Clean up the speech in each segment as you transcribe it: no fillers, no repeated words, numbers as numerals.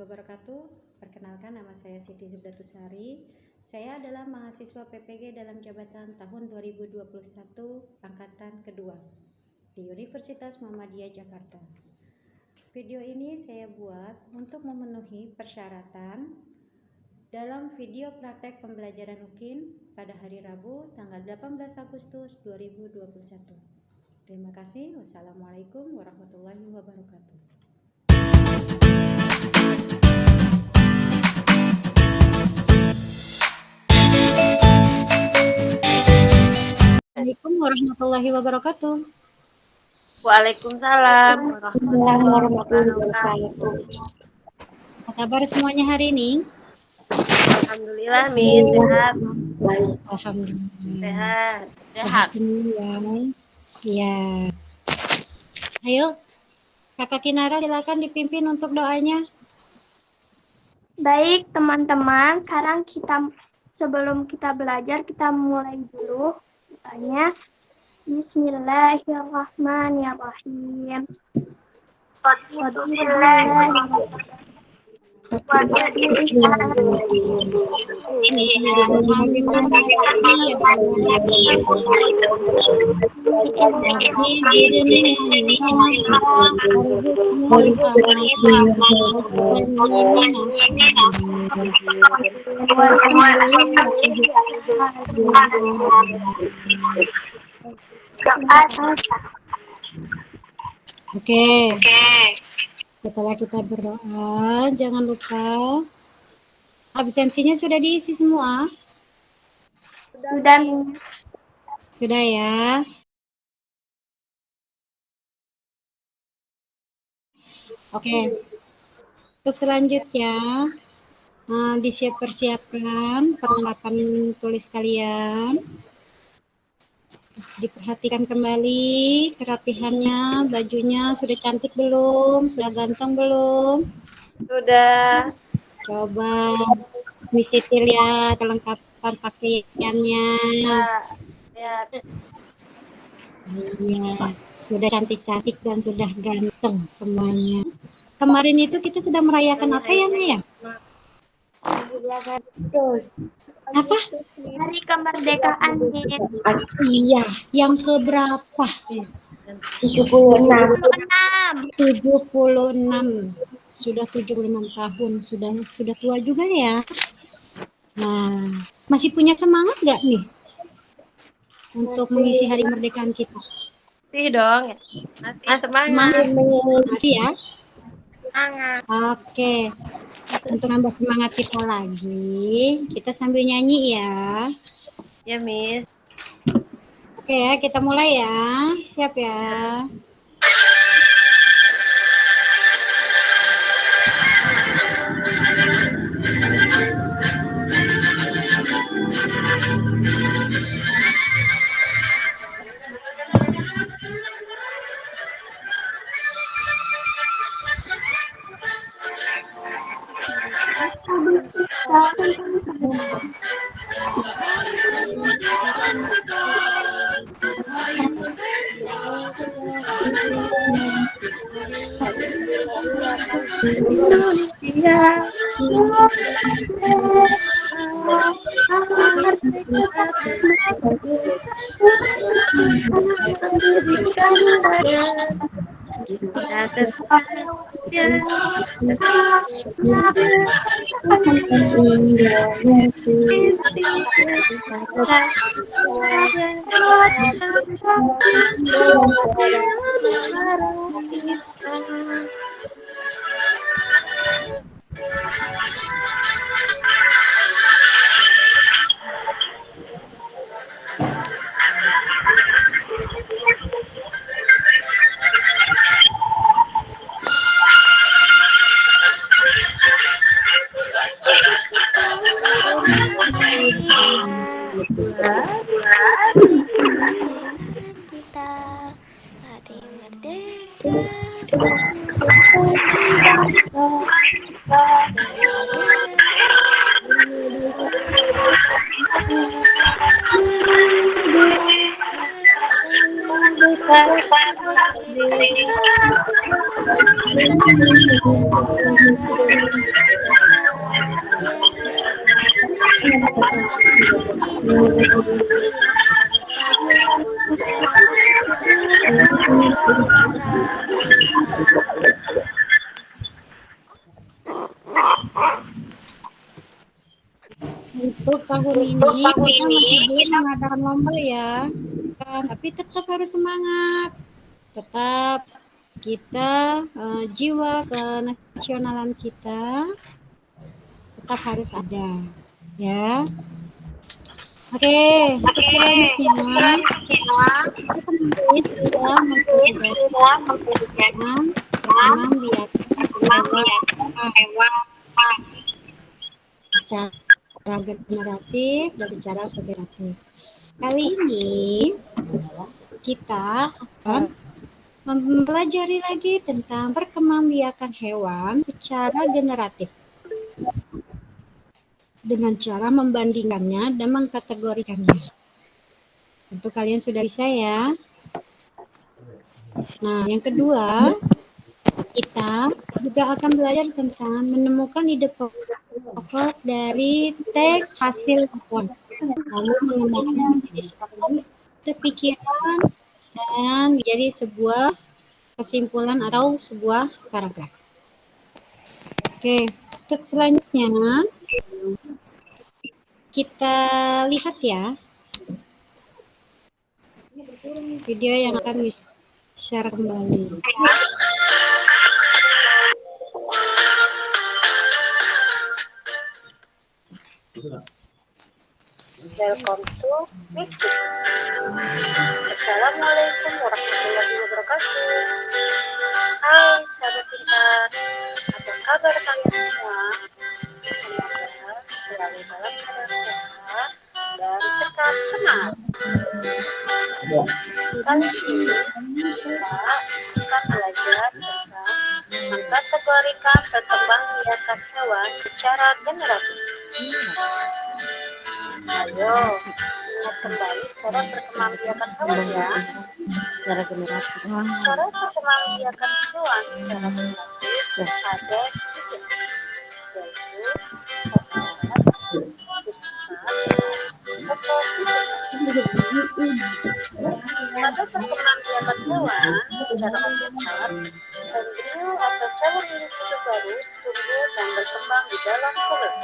wabarakatuh. Perkenalkan, nama saya Siti Zubdatusari. Saya adalah mahasiswa PPG dalam jabatan tahun 2021 angkatan kedua di Universitas Muhammadiyah Jakarta. Video ini saya buat untuk memenuhi persyaratan dalam video praktek pembelajaran UKIN pada hari Rabu tanggal 18 Agustus 2021. Terima kasih. Wassalamualaikum warahmatullahi wabarakatuh. Assalamualaikum warahmatullahi wabarakatuh. Waalaikumsalam warahmatullahi wabarakatuh. Apa kabar semuanya hari ini? Alhamdulillah, Min, sehat. Alhamdulillah. Sehat. Semua. Ya. Ayo, Kakak Kinara silakan dipimpin untuk doanya. Baik, teman-teman, sekarang sebelum kita belajar, kita mulai dulu. Tanya, Bismillahirrahmanirrahim. Oke. Setelah kita berdoa, jangan lupa absensinya sudah diisi semua. Sudah ya. Oke. Untuk selanjutnya disiap-persiapkan perlengkapan tulis kalian. Diperhatikan kembali kerapihannya, bajunya sudah cantik belum? Sudah ganteng belum? Sudah. Coba Siti lihat kelengkapan pakaiannya. Ya. Iya, sudah cantik-cantik dan sudah ganteng semuanya. Kemarin itu kita sudah merayakan apa ya, Naya? Apa? Hari kemerdekaan. Iya, yang keberapa? 76. Sudah 76 tahun, sudah tua juga ya. Nah, masih punya semangat nggak nih untuk mengisi hari kemerdekaan kita? Masih dong. Masih semangat. Masih ya? Semangat. Oke. Untuk nambah semangat kita lagi, kita sambil nyanyi ya. Ya, Miss. Oke ya, kita mulai ya. Siap ya. Untuk tahun ini kita masih belum mengadakan lomba ya, tapi tetap harus semangat, tetap kita jiwa kenasionalan kita tetap harus ada ya. Oke, selanjutnya kita sudah memperkenalkan secara generatif dan secara federatif. Kali ini kita akan mempelajari lagi tentang perkembangbiakan hewan secara generatif dengan cara membandingkannya dan mengkategorikannya. Tentu kalian sudah bisa ya. Nah, yang kedua, kita juga akan belajar tentang menemukan ide pokok dari teks hasil laporan, lalu mengembangkannya menjadi sebuah pikiran dan menjadi sebuah kesimpulan atau sebuah paragraf. Oke, untuk selanjutnya kita lihat ya video yang akan di-share kembali. Welcome to Fisik. Assalamualaikum warahmatullahi wabarakatuh. Hai sahabat pintar, apa kabar kalian semua? Semoga selalu dalam keadaan sehat dan tetap semangat. Kali ini kita akan belajar tentang mengkategorikan perkembangbiakan hewan secara generatif. Ayo, ingat kembali cara perkembangbiakan hewan ya. Cara perkembangbiakan hewan secara generatif ada tiga, yaitu pada perkembangbiakan hewan secara ovipat, embrio atau calon individu baru tumbuh dan berkembang di dalam telur.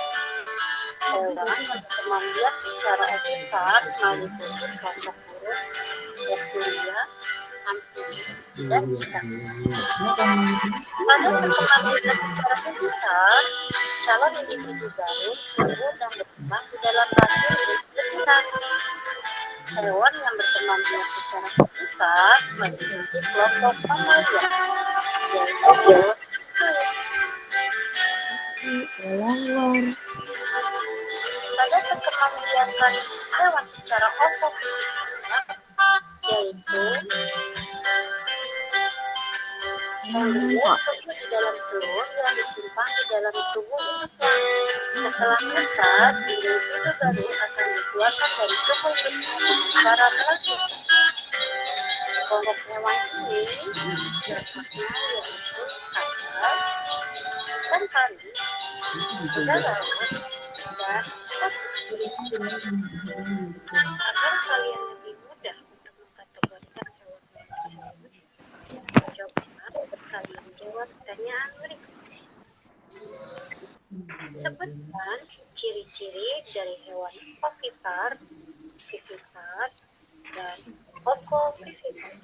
Hewan berkembang biak secara ovipat meliputi kelompok burung, reptilia, amfibi, dan ikan. Pada perkembang biak secara ovipat, calon individu baru tumbuh dan berkembang di dalam rahim ikan. Hewan yang berkembang biak secara ovipat meliputi kelompok mamalia, yaitu pada perkembangbiakan hewan secara ovipat, yaitu embrio tumbuh di dalam telur yang disimpan di dalam tubuh induknya. Setelah menetas, individu baru akan dikeluarkan dari tubuh induknya dengan cara melahirkan. Kelompok hewan ini letaknya yaitu katak, ikan pari, kuda laut, dan agar kalian lebih mudah untuk mengkategorikan hewan-hewan tersebut, coba kalian jawab pertanyaan berikut. Sebutkan ciri-ciri dari hewan ovipar, vivipar, dan opovivipar.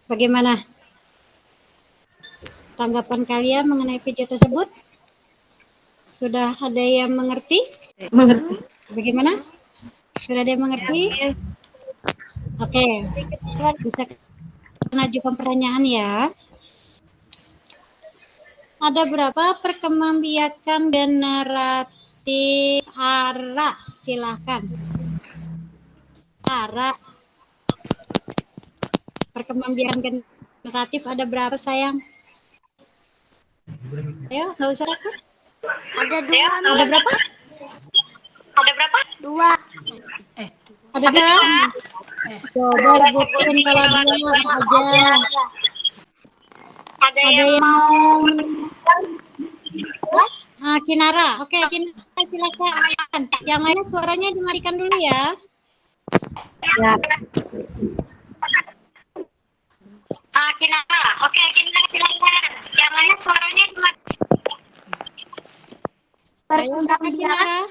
Bagaimana tanggapan kalian mengenai video tersebut? Sudah ada yang mengerti? Mengerti. Bagaimana? Sudah ada yang mengerti? Oke, bisa mengajukan pertanyaan ya. Ada berapa perkembangbiakan generatif Ara? Silakan. Ara. Perkembangbiakan generatif ada berapa sayang? Ayo, nggak usah takut. Ada dua. Ada berapa? Dua. Ada nggak? Coba sebutin kalau dulu aja. Ada Ada yang mau? Kinara. Oke, Kinara silakan. Yang lainnya suaranya dimatikan dulu ya. Ya. Kinara. Oke, Kinara silakan. Yang lainnya suaranya Ayo Mbak Kinara.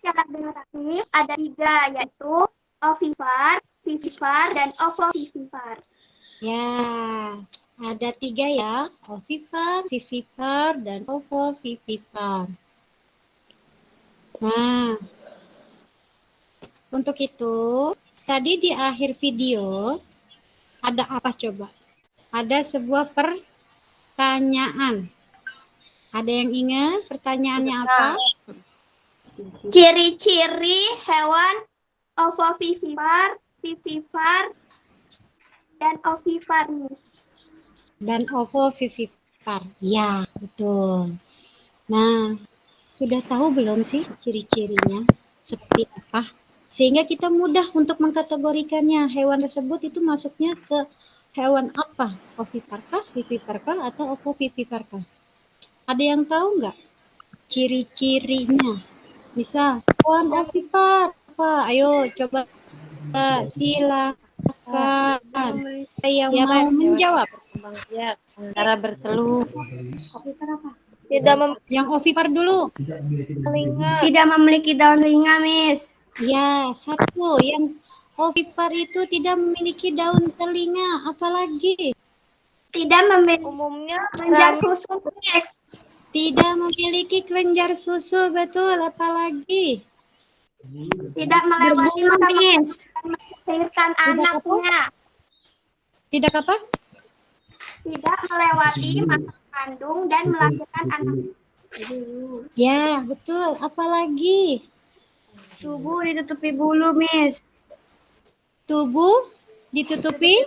Syarat generatif ada 3, yaitu ovipar, vivipar, dan ovovivipar. Ya, ada 3 ya. Ovipar, vivipar, dan ovovivipar. Nah, untuk itu, tadi di akhir video, ada apa coba? Ada sebuah pertanyaan. Ada yang ingat pertanyaannya apa? Ciri-ciri hewan ovovivipar, vivipar, dan ovipar, Miss. Dan ovovivipar. Ya, betul. Nah, sudah tahu belum sih ciri-cirinya seperti apa? Sehingga kita mudah untuk mengkategorikannya. Hewan tersebut itu masuknya ke hewan apa? Oviparkah, viviparkah, atau ovoviviparkah? Ada yang tahu nggak ciri-cirinya? Misal, hewan ovipar apa? Ayo coba silakan. Yang mau menjawab? Ya, antara bertelur. Yang ovipar dulu. Tidak memiliki daun telinga, Miss. Ya, satu. Yang ovipar itu tidak memiliki daun telinga. Apalagi? Tidak memiliki Umumnya kelenjar susu, Miss. Tidak memiliki kelenjar susu. Betul. Apalagi? Tidak melewati masa melahirkan anaknya. Tidak apa? Tidak melewati masa mengandung dan melahirkan anak. Ya, betul. Apalagi? Tubuh ditutupi bulu, Miss. Tubuh ditutupi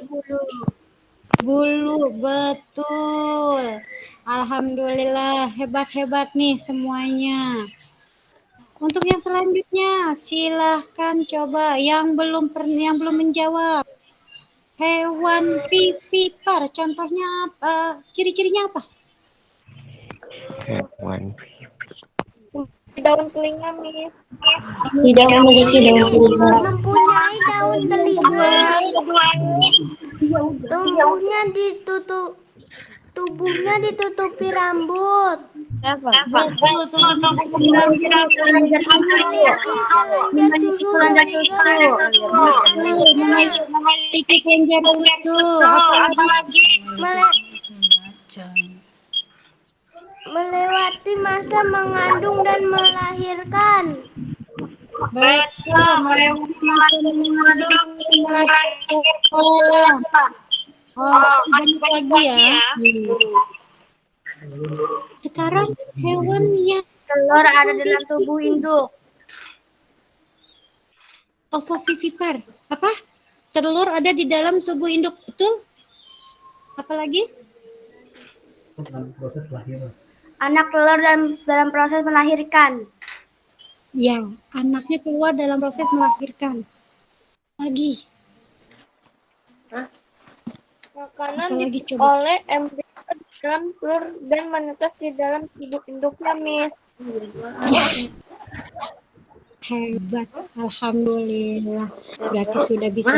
bulu. Betul. Alhamdulillah, hebat-hebat nih semuanya. Untuk yang selanjutnya, silahkan coba yang belum menjawab. Hewan vivipar, contohnya apa? Ciri-cirinya apa? Hewan daun telinga, Miss. tidak memiliki daun telinga. Mempunyai daun telinga. Tubuhnya ditutupi rambut. Apa? Betul, memiliki kelenjar susu. Apalagi? Melewati masa mengandung dan melahirkan. Betul, melewati masa mengandung dan melahirkan. Oh, banyak lagi ya. Sekarang hewan yang Telur ada dalam tubuh induk. ovovivipar. Apa? Telur ada di dalam tubuh induk, betul? Apalagi? Anak telur dalam proses melahirkan. Ya, anaknya keluar dalam proses melahirkan. Lagi. Makanan Apalagi coba? oleh embrio dalam telur dan menetas di dalam tubuh induknya, Miss. Hebat, alhamdulillah. Berarti sudah bisa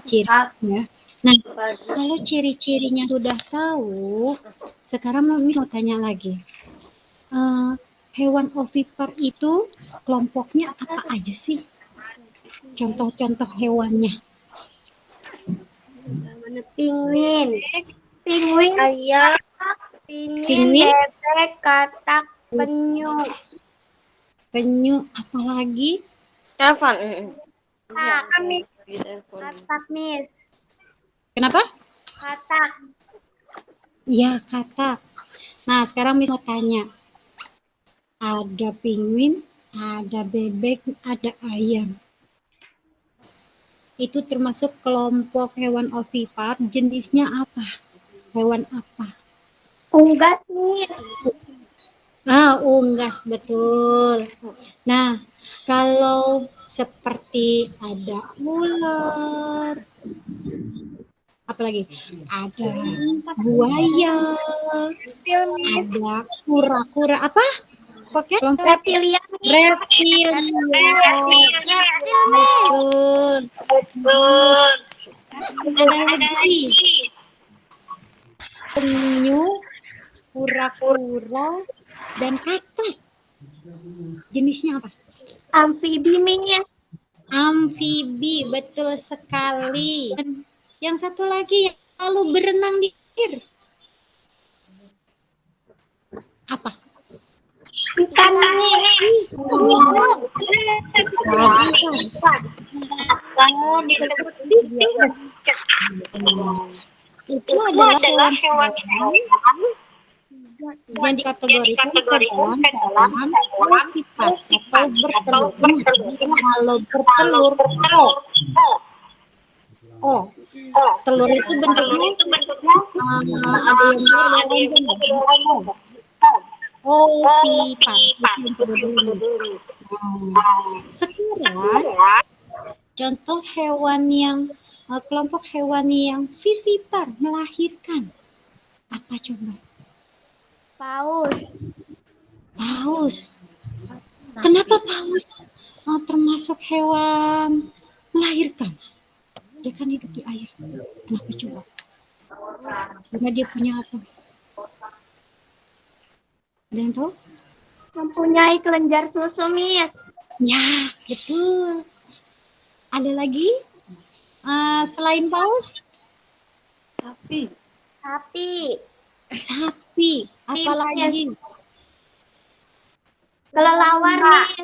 ciri ya. Nah, kalau ciri-cirinya sudah tahu, sekarang mau tanya lagi. Hewan ovipar itu kelompoknya apa aja sih? Contoh-contoh hewannya. Penguin, Ayam, Penguin, bebek, katak, penyu. penyu, apalagi? telepon. Katak, Miss. Kenapa? Katak. Ya, katak. Nah, sekarang Miss mau tanya. Ada penguin, ada bebek, ada ayam. Itu termasuk kelompok hewan ovipar, jenisnya apa? Hewan apa? Unggas, Miss. Unggas, betul. Nah, kalau seperti ada ular, apalagi ada buaya, ada kura-kura, apa? Pokoknya Reptilia. betul. Ada lagi penyu, kura-kura, dan katak. Jenisnya apa? Amfibi, Miss. Amfibi, betul sekali. Dan yang satu lagi yang selalu berenang di air. Apa? Ikan, Miss. Disebut diskus. Itu adalah hewan yang dikategorikan ke dalam sifat atau bertelur. Kalau bertelur, telur itu bentuknya ada yang pipa. Sekarang contoh hewan yang kelompok hewan yang vivipar, melahirkan. Apa coba? Paus. Kenapa paus termasuk hewan melahirkan? Dia kan hidup di air. Kenapa coba? Karena dia punya apa? Ada yang tahu? Mempunyai kelenjar susu, Miss. Ya, betul. Ada lagi? Selain paus? Sapi. Apalagi? Kelelawar, Miss.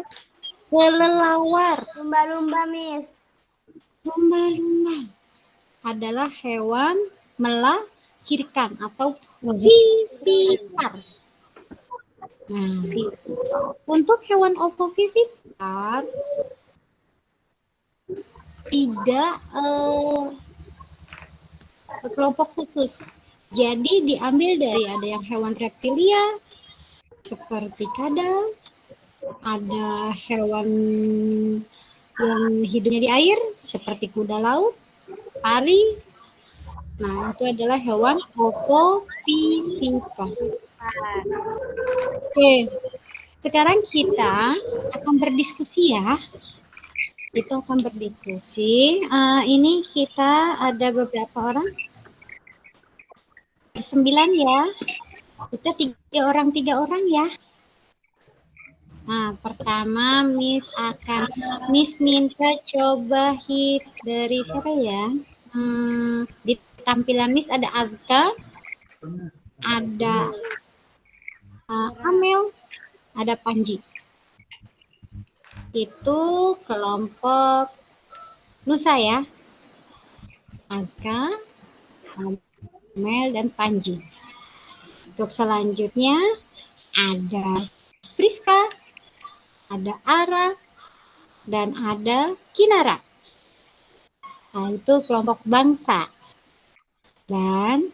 Kelelawar. Lumba-lumba, Miss. Lumba-lumba adalah hewan melahirkan atau vivipar. Nah, untuk hewan ovovivipar tidak kelompok khusus. Jadi diambil dari ada yang hewan reptilia seperti kadal, ada hewan yang hidupnya di air seperti kuda laut, pari. Nah, itu adalah hewan ovovivipar. Oke, sekarang kita akan berdiskusi ya. Kita akan berdiskusi. Ini kita ada beberapa orang. 9 ya. Kita 3 orang ya. Nah, pertama Miss minta coba hit dari siapa ya? Di tampilan Miss ada Azka, ada Amel, ada Panji. Itu kelompok Nusa ya. Azka, Amel, dan Panji. Untuk selanjutnya ada Priska, ada Ara, dan ada Kinara. Nah, itu kelompok bangsa. Dan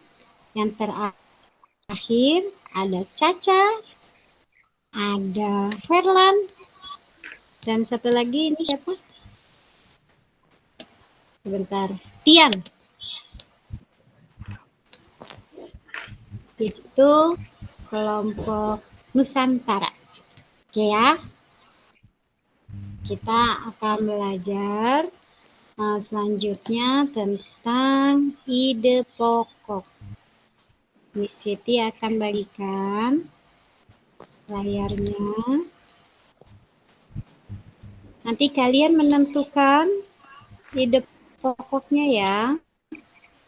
yang terakhir ada Caca, ada Herlan, dan satu lagi ini siapa? Sebentar, Tian. Itu kelompok Nusantara. Oke ya. Kita akan belajar selanjutnya tentang ide pokok. Miss Siti akan bagikan layarnya. Nanti kalian menentukan ide pokoknya ya.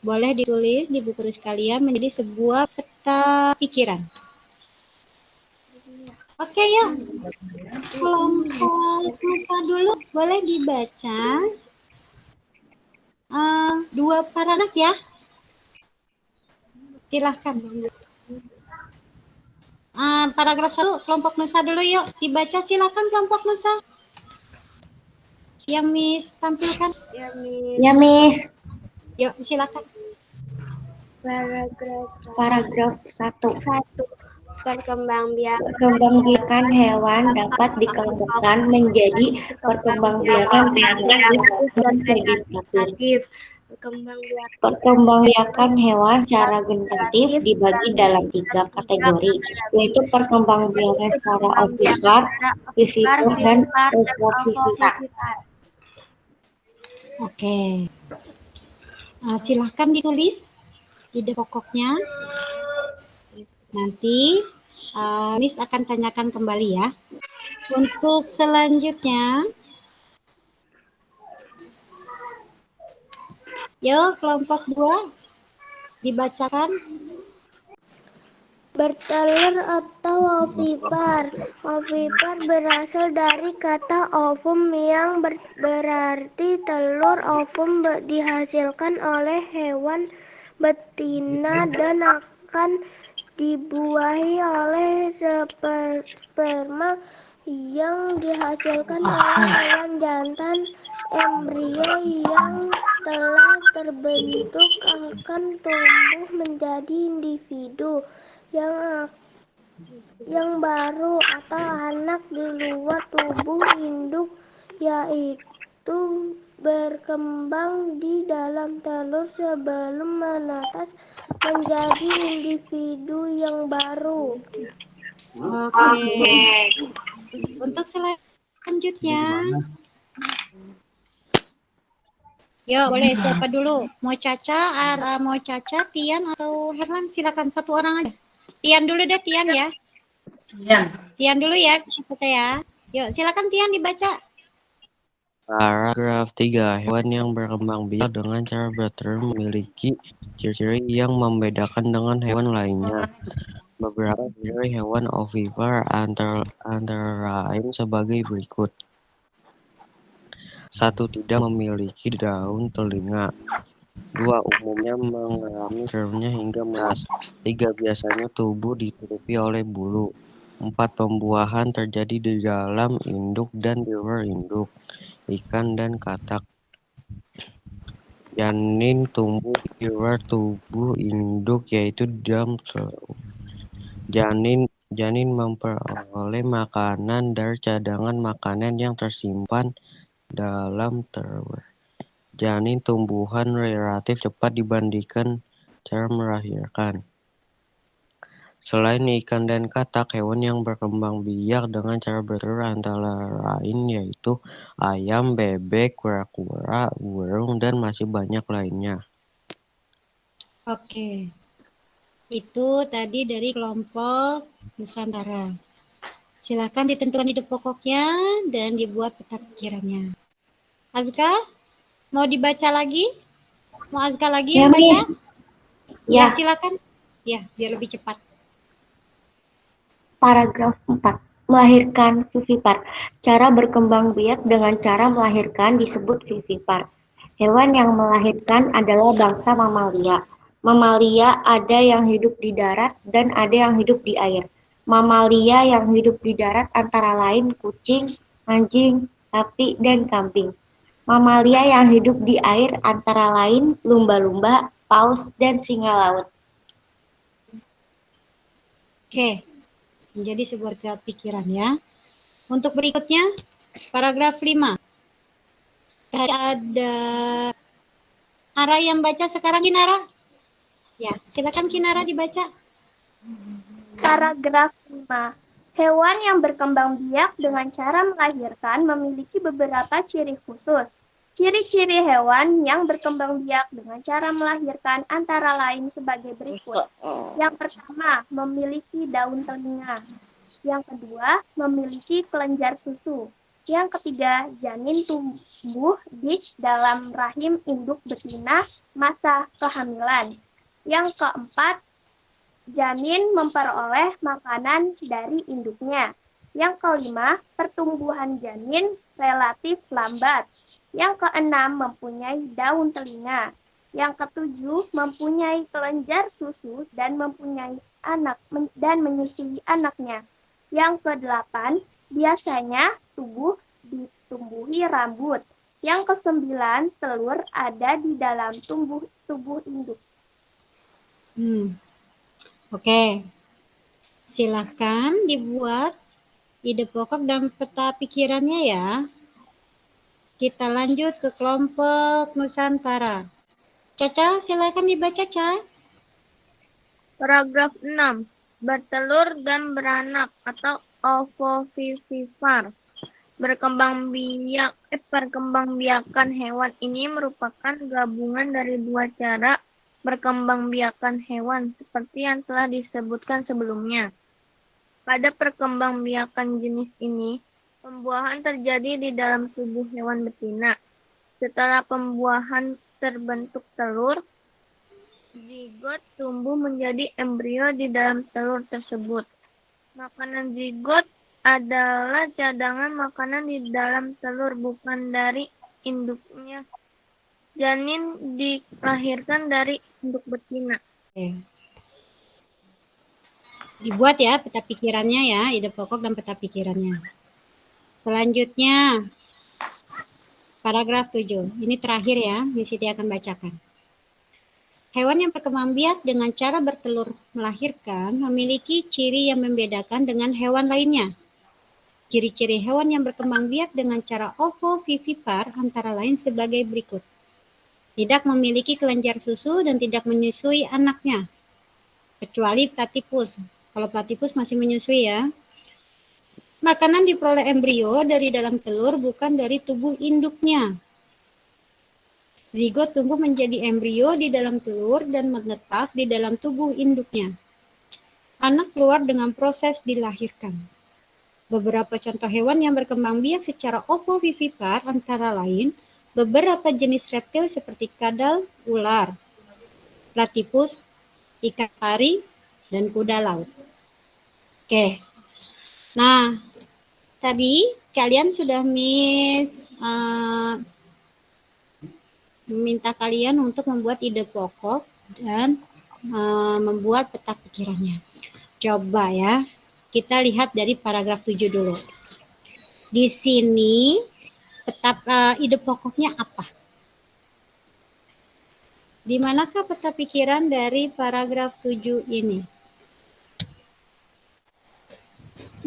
Boleh ditulis di buku tulis kalian menjadi sebuah peta pikiran. Oke ya. Kelompok Nusa dulu boleh dibaca 2 paragraf ya. Silahkan. Paragraf 1 kelompok Nusa dulu yuk. Dibaca silakan kelompok Nusa. Yang Miss tampilkan. Ya, Miss. Yuk silakan. Paragraf 1. Perkembangbiakan hewan dapat dikelompokkan menjadi perkembangbiakan vegetatif dan vegetatif. Perkembangbiakan hewan secara generatif dibagi dalam 3 kategori, yaitu perkembangbiakan secara ovipar, vivipar, dan ovovivipar. Oke. Silahkan ditulis ide pokoknya. Nanti Miss akan tanyakan kembali ya. Untuk selanjutnya, yuk kelompok 2 dibacakan. Bertelur atau ovipar. Ovipar berasal dari kata ovum yang berarti telur. Ovum dihasilkan oleh hewan betina dan akan dibuahi oleh sperma yang dihasilkan oleh hewan jantan. Embrio yang telah terbentuk akan tumbuh menjadi individu yang baru atau anak di luar tubuh induk, yaitu berkembang di dalam telur sebelum menetas menjadi individu yang baru. Oke. Untuk selanjutnya, yuk boleh siapa dulu? Mau Caca, Tian atau Herman? Silakan satu orang aja. Tian dulu deh, Tian ya. Tian dulu ya, Caca ya. Yuk silakan Tian dibaca. Paragraf 3. Hewan yang berkembang biak dengan cara bertelur memiliki ciri-ciri yang membedakan dengan hewan lainnya. Beberapa ciri hewan ovipar antara lain sebagai berikut. 1. Tidak memiliki daun telinga. 2. Umumnya mengalami telurnya hingga melas. 3. Biasanya tubuh ditutupi oleh bulu. 4. Pembuahan terjadi di dalam induk dan di luar induk ikan dan katak. Janin tumbuh di luar tubuh induk, yaitu di dalam telur. Janin memperoleh makanan dari cadangan makanan yang tersimpan dalam telur. Janin tumbuhan relatif cepat dibandingkan cara melahirkan. Selain ikan dan katak, hewan yang berkembang biak dengan cara bertelur antara lain yaitu ayam, bebek, kura-kura, burung, dan masih banyak lainnya. Oke. Itu tadi dari kelompok Nusantara. Silakan ditentukan ide pokoknya dan dibuat peta pikirannya. Azka, mau dibaca lagi? Mau Azka lagi yang baca? Ya, silakan. Ya, biar lebih cepat. Paragraf 4. Melahirkan vivipar. Cara berkembang biak dengan cara melahirkan disebut vivipar. Hewan yang melahirkan adalah bangsa mamalia. Mamalia ada yang hidup di darat dan ada yang hidup di air. Mamalia yang hidup di darat antara lain kucing, anjing, sapi, dan kambing. Mamalia yang hidup di air antara lain lumba-lumba, paus, dan singa laut. Oke. Menjadi sebuah pikiran ya. Untuk berikutnya, paragraf 5. Ada Ara yang baca sekarang, Kinara. Ya, silakan Kinara dibaca. Paragraf 5. Hewan yang berkembang biak dengan cara melahirkan memiliki beberapa ciri khusus. Ciri-ciri hewan yang berkembang biak dengan cara melahirkan antara lain sebagai berikut. Yang pertama, memiliki daun telinga. Yang kedua, memiliki kelenjar susu. Yang ketiga, janin tumbuh di dalam rahim induk betina masa kehamilan. Yang keempat, janin memperoleh makanan dari induknya. Yang kelima, pertumbuhan janin relatif lambat. Yang keenam, mempunyai daun telinga. Yang ketujuh, mempunyai kelenjar susu dan mempunyai anak dan menyusui anaknya. Yang kedelapan, biasanya tubuh ditumbuhi rambut. Yang kesembilan, telur ada di dalam tubuh induk. Oke. Silahkan dibuat ide pokok dan peta pikirannya ya. Kita lanjut ke kelompok Nusantara. Caca, silakan dibaca, Caca. Paragraf 6. Bertelur dan beranak atau ovovivipar. Perkembangbiakan hewan ini merupakan gabungan dari dua cara perkembangbiakan hewan seperti yang telah disebutkan sebelumnya. Pada perkembangbiakan jenis ini, pembuahan terjadi di dalam tubuh hewan betina. Setelah pembuahan terbentuk telur, zigot tumbuh menjadi embrio di dalam telur tersebut. Makanan zigot adalah cadangan makanan di dalam telur, bukan dari induknya. Janin dilahirkan dari induk betina. Oke. Dibuat ya peta pikirannya ya, ide pokok dan peta pikirannya. Selanjutnya, paragraf 7. Ini terakhir ya, Miss Siti akan bacakan. Hewan yang berkembang biak dengan cara bertelur melahirkan memiliki ciri yang membedakan dengan hewan lainnya. Ciri-ciri hewan yang berkembang biak dengan cara ovovivipar antara lain sebagai berikut. Tidak memiliki kelenjar susu dan tidak menyusui anaknya, kecuali platypus. Kalau platypus masih menyusui ya. Makanan diperoleh embrio dari dalam telur, bukan dari tubuh induknya. Zigot tumbuh menjadi embrio di dalam telur dan menetas di dalam tubuh induknya. Anak keluar dengan proses dilahirkan. Beberapa contoh hewan yang berkembang biak secara ovovivipar antara lain beberapa jenis reptil seperti kadal, ular, platypus, ikan pari, dan kuda laut. Oke. Nah, tadi kalian sudah meminta kalian untuk membuat ide pokok dan membuat peta pikirannya. Coba ya, kita lihat dari paragraf 7 dulu. Di sini peta ide pokoknya apa? Di manakah peta pikiran dari paragraf 7 ini?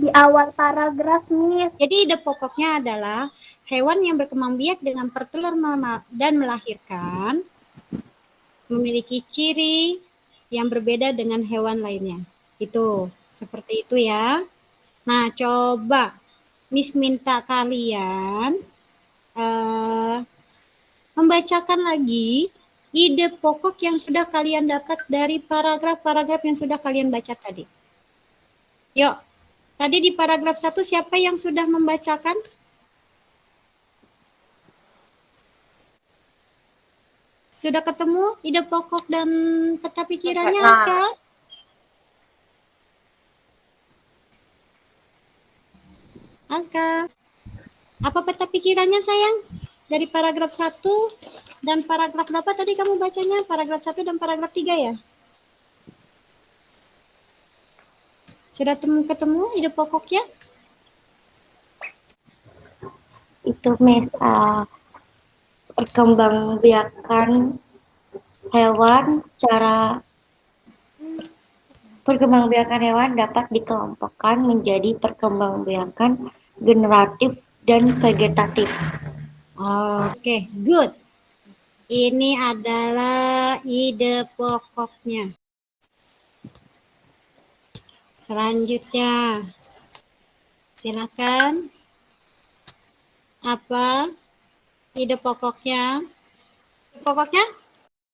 Di awal paragraf, Miss. Jadi ide pokoknya adalah hewan yang berkembang biak dengan bertelur dan melahirkan memiliki ciri yang berbeda dengan hewan lainnya. Itu, seperti itu ya. Nah, coba Miss minta kalian membacakan lagi ide pokok yang sudah kalian dapat dari paragraf-paragraf yang sudah kalian baca tadi. Yuk, tadi di paragraf 1 siapa yang sudah membacakan? Sudah ketemu ide pokok dan peta pikirannya, Aska? Aska, apa peta pikirannya sayang? Dari paragraf 1 dan paragraf berapa tadi kamu bacanya? Paragraf 1 dan paragraf 3 ya? Sudah ketemu ide pokoknya? Itu Miss, perkembangbiakan hewan dapat dikelompokkan menjadi perkembangbiakan generatif dan vegetatif. Oke, good. Ini adalah ide pokoknya. Selanjutnya, silakan. Apa ide pokoknya? Pokoknya?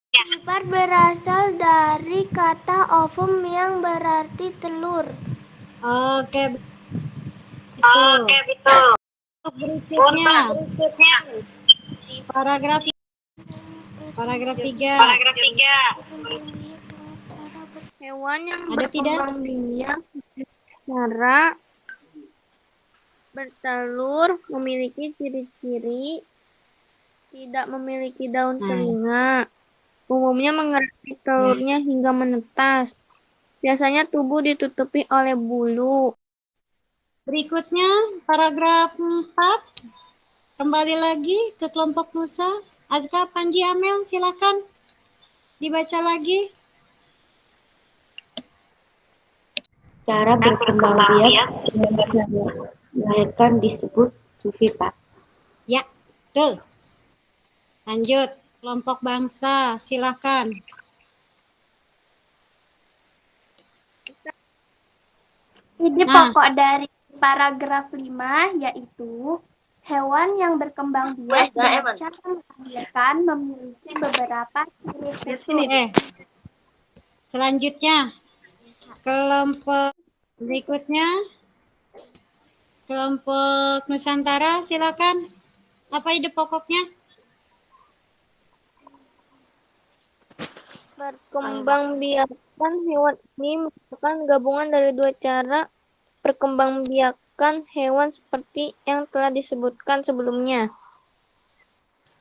Vivipar berasal dari kata ovum yang berarti telur. Oke, betul. Untuk berikutnya. Paragraf 3. Hewan yang Ada tidak? berkembang biak secara bertelur memiliki ciri-ciri tidak memiliki daun telinga. Umumnya mengerakit telurnya hingga menetas. Biasanya tubuh ditutupi oleh bulu. Berikutnya, paragraf 4. Kembali lagi ke kelompok Nusa. Azka, Panji, Amel, silakan dibaca lagi. Cara berkembang biak dengan cara melahirkan disebut vivipar. Ya, betul. Lanjut, kelompok bangsa, silakan. Ide Nah. pokok dari paragraf 5 yaitu hewan yang berkembang biak dengan cara melahirkan memiliki beberapa ciri khusus. Selanjutnya, kelompok berikutnya, kelompok Nusantara, silakan. Apa ide pokoknya? Berkembangbiakan hewan ini merupakan gabungan dari dua cara perkembangbiakan hewan seperti yang telah disebutkan sebelumnya.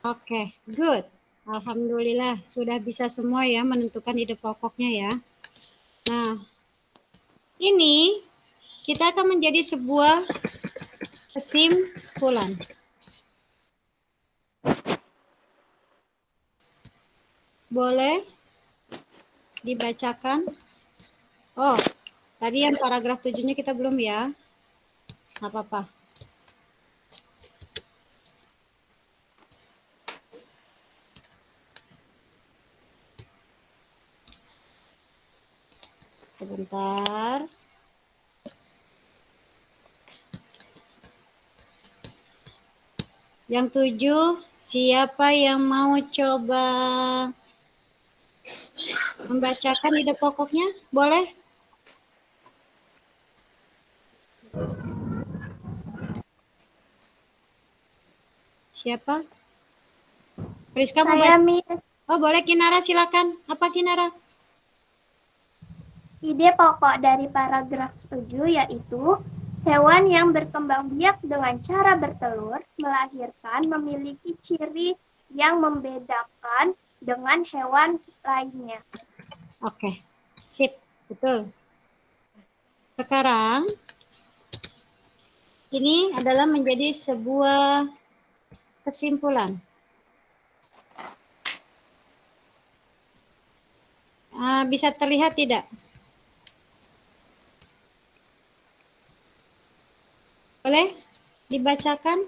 Oke, good. Alhamdulillah, sudah bisa semua ya menentukan ide pokoknya ya. Nah, ini kita akan menjadi sebuah kesimpulan. Boleh dibacakan? Oh, tadi yang paragraf 7-nya kita belum ya. Nggak apa-apa. Sebentar. Yang 7, siapa yang mau coba membacakan ide pokoknya? Boleh? Siapa? Priska mau Saya baca? Oh, boleh Kinara, silakan. Apa Kinara? Ide pokok dari paragraf 7 yaitu hewan yang berkembang biak dengan cara bertelur, melahirkan, memiliki ciri yang membedakan dengan hewan lainnya. Oke, sip, betul. Sekarang, ini adalah menjadi sebuah kesimpulan. Bisa terlihat tidak? Boleh dibacakan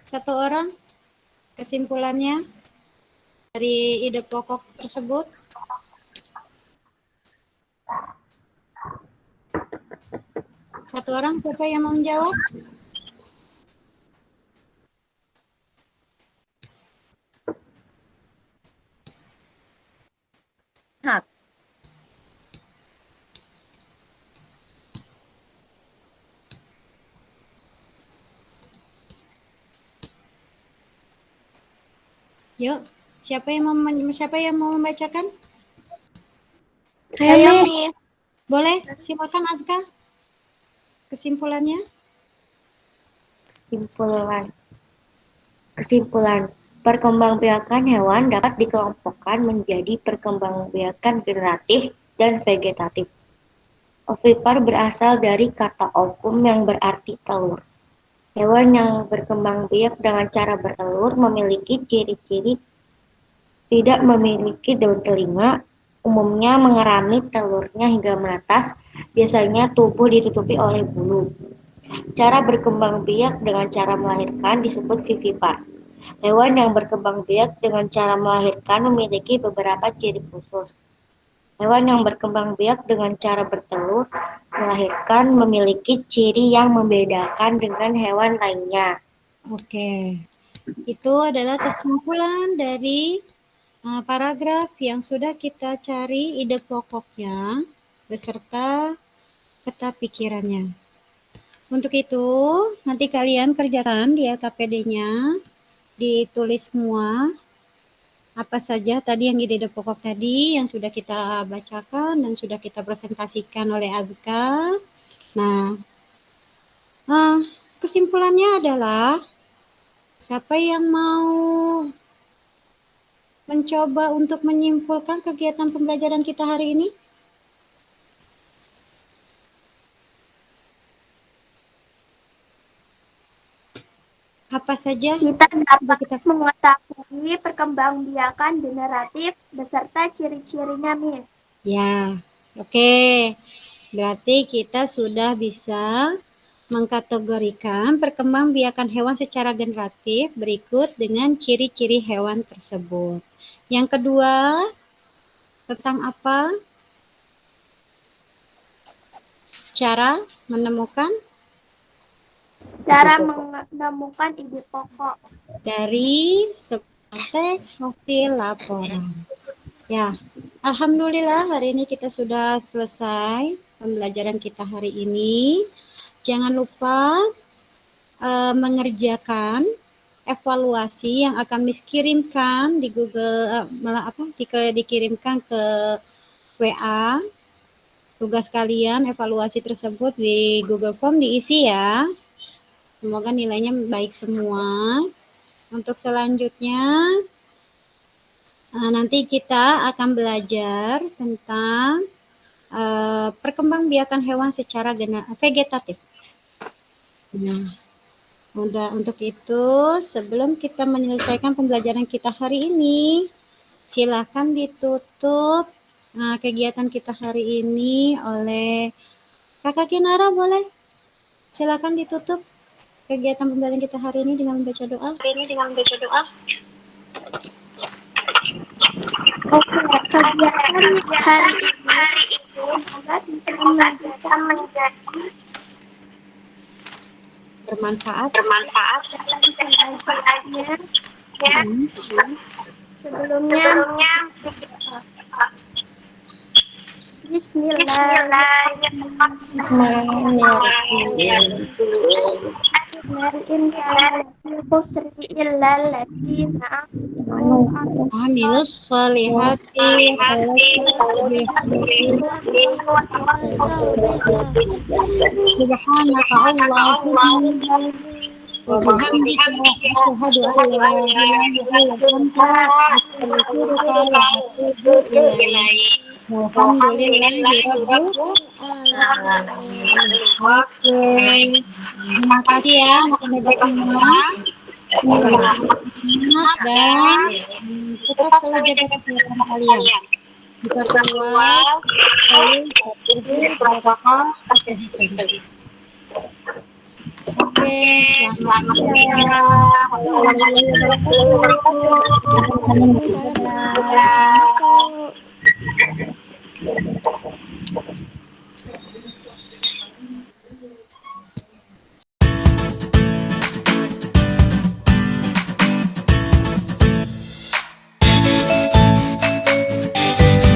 satu orang kesimpulannya dari ide pokok tersebut? Satu orang, siapa yang mau menjawab? Yuk, siapa yang mau membacakan? Saya Miss. Boleh, silakan Azka. Kesimpulannya? Kesimpulan. Perkembangbiakan hewan dapat dikelompokkan menjadi perkembangbiakan generatif dan vegetatif. Ovipar berasal dari kata ovum yang berarti telur. Hewan yang berkembang biak dengan cara bertelur memiliki ciri-ciri tidak memiliki daun telinga, umumnya mengerami telurnya hingga menetas, biasanya tubuh ditutupi oleh bulu. Cara berkembang biak dengan cara melahirkan disebut vivipar. Hewan yang berkembang biak dengan cara melahirkan memiliki beberapa ciri khusus. Hewan yang berkembang biak dengan cara bertelur melahirkan memiliki ciri yang membedakan dengan hewan lainnya. Oke, itu adalah kesimpulan dari paragraf yang sudah kita cari ide pokoknya beserta peta pikirannya. Untuk itu, nanti kalian kerjakan di LKPD-nya, ditulis semua apa saja tadi yang ide pokok tadi yang sudah kita bacakan dan sudah kita presentasikan oleh Azka. Nah, kesimpulannya adalah siapa yang mau mencoba untuk menyimpulkan kegiatan pembelajaran kita hari ini? Apa saja? Kita dapat mengetahui perkembangbiakan generatif beserta ciri-cirinya, Miss. Ya, oke. Berarti kita sudah bisa mengkategorikan perkembangbiakan hewan secara generatif berikut dengan ciri-ciri hewan tersebut. Yang kedua, tentang apa? Cara menemukan ide pokok dari sebuah teks hasil laporan. Ya, alhamdulillah hari ini kita sudah selesai pembelajaran kita hari ini. Jangan lupa mengerjakan evaluasi yang akan dikirimkan di Google dikirimkan ke WA. Tugas kalian evaluasi tersebut di Google Form diisi ya. Semoga nilainya baik semua. Untuk selanjutnya nanti kita akan belajar tentang perkembangbiakan hewan secara vegetatif. Nah, untuk itu sebelum kita menyelesaikan pembelajaran kita hari ini, silakan ditutup kegiatan kita hari ini oleh Kakak Kinara, boleh? Silakan ditutup kegiatan pembelajaran kita hari ini dengan membaca doa. Oke, kegiatan hari ini bisa menjadi Bermanfaat. Sebelumnya Amilus solihati subhanaka Allahumma wa bihamdika asyhadu an la ilaha illa anta astaghfiruka wa atubu ilaik. Alhamdulillahi rabbil alamin. Oke. Terima kasih ya anak-anak semua. Dan tetap selalu jaga kesehatan kalian. Jika keluar, selalu protokol kesehatan. Oke, selamat siang. Assalamualaikum warahmatullahi wabarakatuh.